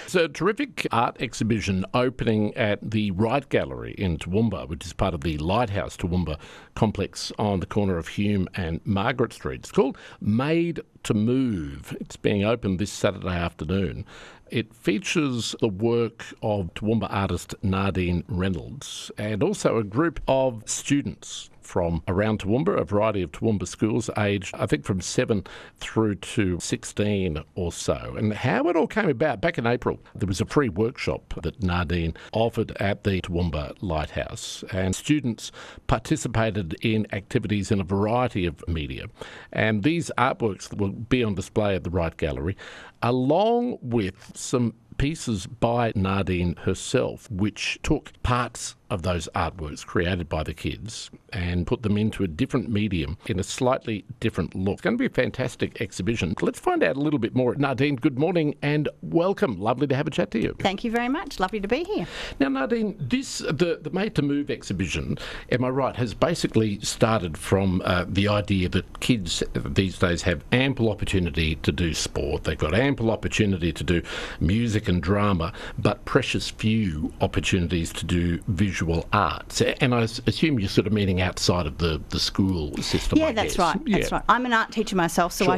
It's a terrific art exhibition opening at the Wright Gallery in Toowoomba, which is part of the Lighthouse Toowoomba complex on the corner of Hume and Margaret Street. It's called Made to Move. It's being opened this Saturday afternoon. It features the work of Toowoomba artist Nadine Reynolds and also a group of students from around Toowoomba, a variety of Toowoomba schools, aged, I think, from 7 through to 16 or so. And how it all came about, back in April, there was a free workshop that Nadine offered at the Toowoomba Lighthouse, and students participated in activities in a variety of media. And these artworks will be on display at the Wright Gallery, along with some pieces by Nadine herself, which took parts of those artworks created by the kids and put them into a different medium in a slightly different look. It's going to be a fantastic exhibition. Let's find out a little bit more. Nadine, good morning and welcome. Lovely to have a chat to you. Thank you very much. Lovely to be here. Now, Nadine, the Made to Move exhibition, am I right, has basically started from the idea that kids these days have ample opportunity to do sport. They've got ample opportunity to do music and drama, but precious few opportunities to do visual arts. And I assume you're sort of meaning outside of the school system. Yeah, that's right. That's right. I'm an art teacher myself, so sure.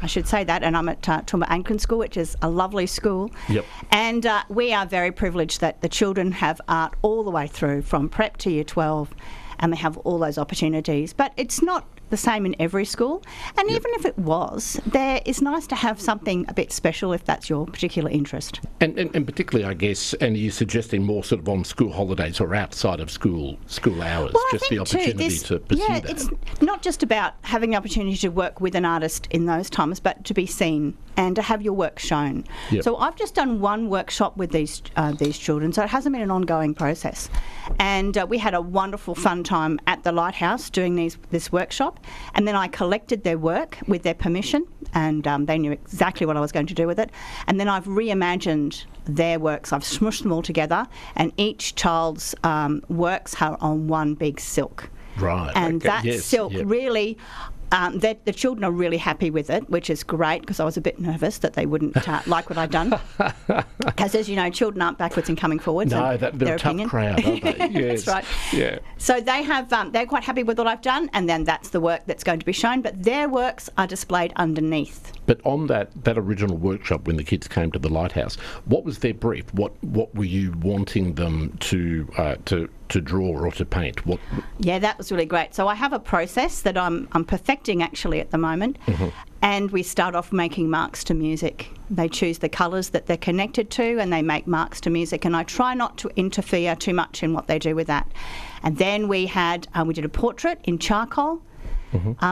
I should say that. And I'm at Toowoomba Anglican School, which is a lovely school. Yep. And we are very privileged that the children have art all the way through, from prep to year 12, and they have all those opportunities. But it's not the same in every school, and even if it was, there is nice to have something a bit special if that's your particular interest. And particularly, I guess, and you're suggesting more sort of on school holidays or outside of school hours, well, just the opportunity to pursue that. It's not just about having the opportunity to work with an artist in those times, but to be seen and to have your work shown. Yep. So I've just done one workshop with these children, so it hasn't been an ongoing process. And we had a wonderful fun time at the Lighthouse doing this workshop. And then I collected their work with their permission, and they knew exactly what I was going to do with it. And then I've reimagined their works. I've smushed them all together, and each child's works are on one big silk. Right. And that silk really... the children are really happy with it, which is great, because I was a bit nervous that they wouldn't like what I'd done. Because, as you know, children aren't backwards in coming forwards. No, they're a tough crowd, aren't they? Yes. That's right. Yeah. So they have, they're quite happy with what I've done, and then that's the work that's going to be shown. But their works are displayed underneath. But on that original workshop, when the kids came to the Lighthouse, what was their brief? What were you wanting them to draw or to paint? Yeah, that was really great. So I have a process that I'm perfecting actually at the moment, and we start off making marks to music. They choose the colours that they're connected to, and they make marks to music, and I try not to interfere too much in what they do with that. And then we did a portrait in charcoal.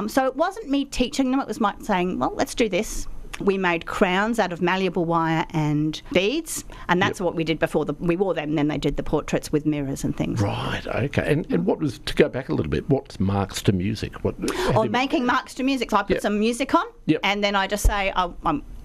So it wasn't me teaching them, it was Mike saying, well, let's do this. We made crowns out of malleable wire and beads, and that's what we did before. We wore them, and then they did the portraits with mirrors and things. Right, okay. And what was, to go back a little bit, what's marks to music? Making marks to music. So I put some music on, and then I just say,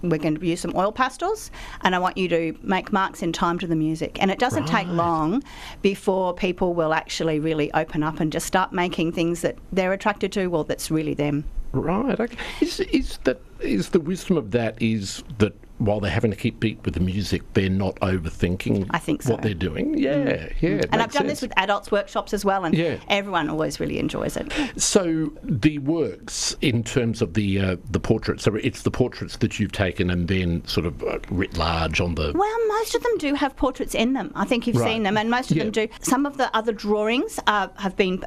we're going to use some oil pastels, and I want you to make marks in time to the music. And it doesn't take long before people will actually really open up and just start making things that they're attracted to, well, that's really them. Right, okay. Is the wisdom of that is that while they're having to keep beat with the music, they're not overthinking what they're doing? Yeah. And I've done this with adults' workshops as well, and everyone always really enjoys it. So the works, in terms of the portraits, so it's the portraits that you've taken and then sort of writ large on the... Well, most of them do have portraits in them. I think you've seen them, and most of them do. Some of the other drawings have been...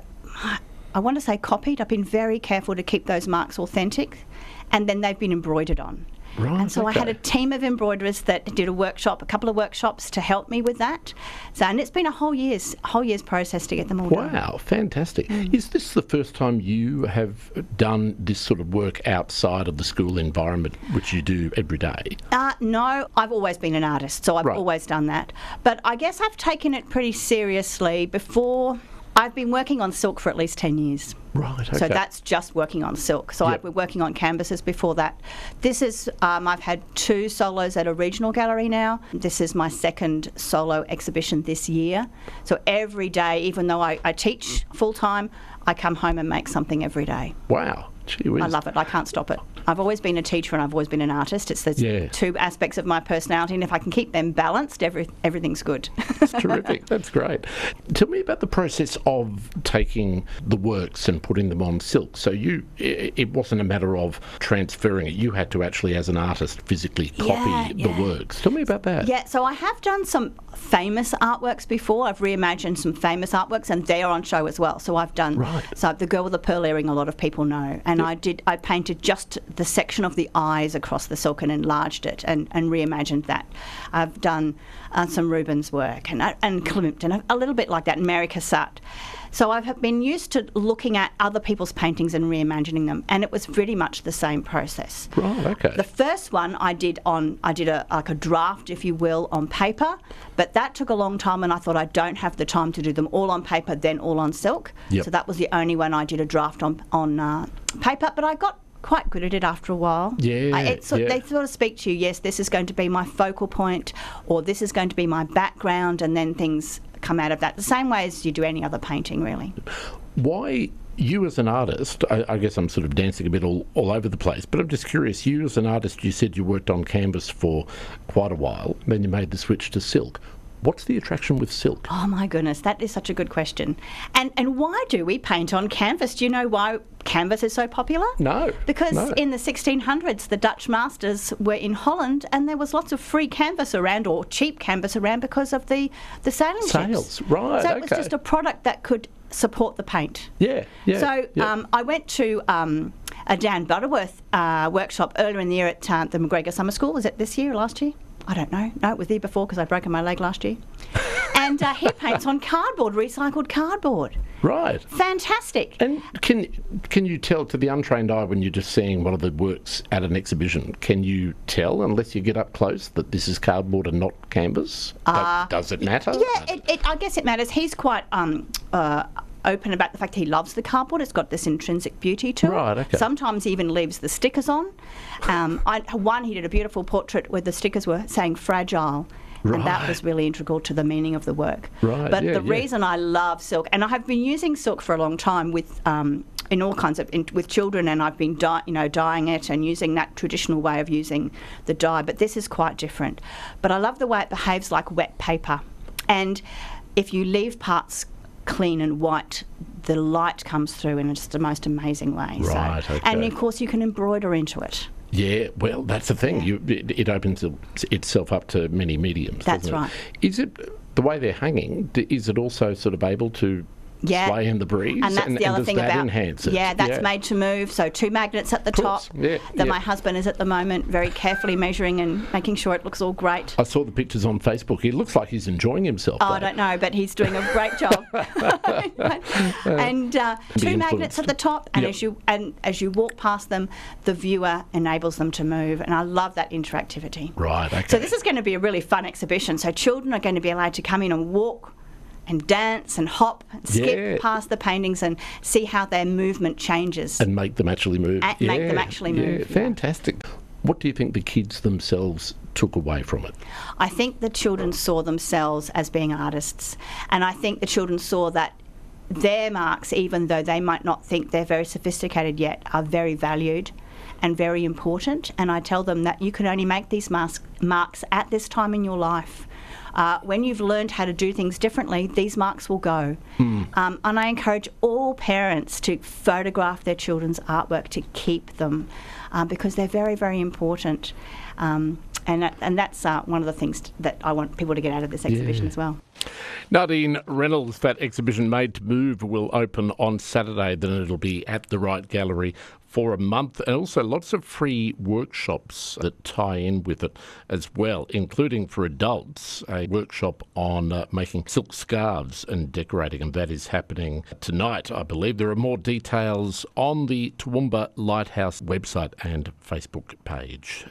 I want to say copied. I've been very careful to keep those marks authentic, and then they've been embroidered on. Right, and so I had a team of embroiderers that did a couple of workshops to help me with that. So, and it's been a whole year's process to get them all done. Wow, fantastic. Is this the first time you have done this sort of work outside of the school environment, which you do every day? No, I've always been an artist, so I've always done that. But I guess I've taken it pretty seriously before. I've been working on silk for at least 10 years. Right, okay. So that's just working on silk. So I've been working on canvases before that. This is, I've had 2 solos at a regional gallery now. This is my second solo exhibition this year. So every day, even though I teach full-time, I come home and make something every day. Wow. Gee whiz. I love it. I can't stop it. I've always been a teacher and I've always been an artist. It's the two aspects of my personality, and if I can keep them balanced, everything's good. That's terrific. That's great. Tell me about the process of taking the works and putting them on silk. So it wasn't a matter of transferring it. You had to actually, as an artist, physically copy the works. Tell me about that. Yeah, so I have done some famous artworks before. I've reimagined some famous artworks, and they're on show as well. So I've done so The Girl with the Pearl Earring, a lot of people know, and I painted just the section of the eyes across the silk and enlarged it and reimagined that. I've done some Rubens work and Klimt and a little bit like that, and Mary Cassatt. So I've been used to looking at other people's paintings and reimagining them, and it was pretty much the same process. Right, okay. The first one I did a draft, if you will, on paper, but that took a long time, and I thought I don't have the time to do them all on paper, then all on silk. So that was the only one I did a draft on paper, but I got quite good at it after a while. They sort of speak to you, yes, this is going to be my focal point, or this is going to be my background, and then things come out of that, the same way as you do any other painting, really. Why you as an artist, I guess I'm sort of dancing a bit all over the place, but I'm just curious, you as an artist, you said you worked on canvas for quite a while, then you made the switch to silk. What's the attraction with silk? Oh my goodness, that is such a good question. And why do we paint on canvas? Do you know why canvas is so popular? No. Because in the 1600s, the Dutch masters were in Holland, and there was lots of free canvas around, or cheap canvas around, because of the sailing ships. Right, so it was just a product that could support the paint. So I went to a Dan Butterworth workshop earlier in the year at the McGregor Summer School. Was it this year or last year? I don't know. No, it was there before because I'd broken my leg last year. And he paints on cardboard, recycled cardboard. Right. Fantastic. And can you tell to the untrained eye when you're just seeing one of the works at an exhibition, can you tell, unless you get up close, that this is cardboard and not canvas? Does it matter? Yeah, I guess it matters. He's quite open about the fact he loves the cardboard. It's got this intrinsic beauty to it. Right, okay. Sometimes he even leaves the stickers on. He did a beautiful portrait where the stickers were saying fragile. Right. And that was really integral to the meaning of the work. Right, but the reason I love silk, and I have been using silk for a long time with in all kinds of with children, and I've been dyeing it and using that traditional way of using the dye. But this is quite different. But I love the way it behaves like wet paper, and if you leave parts clean and white, the light comes through in just the most amazing way. Right. So, and of course you can embroider into it. Yeah, well, that's the thing. It opens itself up to many mediums. That's right. Is it the way they're hanging? Is it also sort of able to sway in the breeze? And that's the other thing about enhance it? Yeah, that's made to move. So 2 magnets at the top that my husband is at the moment very carefully measuring and making sure it looks all great. I saw the pictures on Facebook. He looks like he's enjoying himself. I don't know, but he's doing a great job. And 2 magnets at the top, and as you walk past them, the viewer enables them to move, and I love that interactivity. Right. Okay. So this is going to be a really fun exhibition. So children are going to be allowed to come in and walk and dance and hop and skip past the paintings and see how their movement changes. And make them actually move. Make them actually move. Yeah, fantastic. What do you think the kids themselves took away from it? I think the children saw themselves as being artists, and I think the children saw that their marks, even though they might not think they're very sophisticated yet, are very valued and very important. And I tell them that you can only make these marks at this time in your life. When you've learned how to do things differently, these marks will go. And I encourage all parents to photograph their children's artwork, to keep them, because they're very, very important. And that's one of the things that I want people to get out of this exhibition as well. Nadine Reynolds, that exhibition Made to Move will open on Saturday. Then it'll be at the Wright Gallery for a month, and also lots of free workshops that tie in with it as well, including for adults, a workshop on making silk scarves and decorating, and that is happening tonight, I believe. There are more details on the Toowoomba Lighthouse website and Facebook page.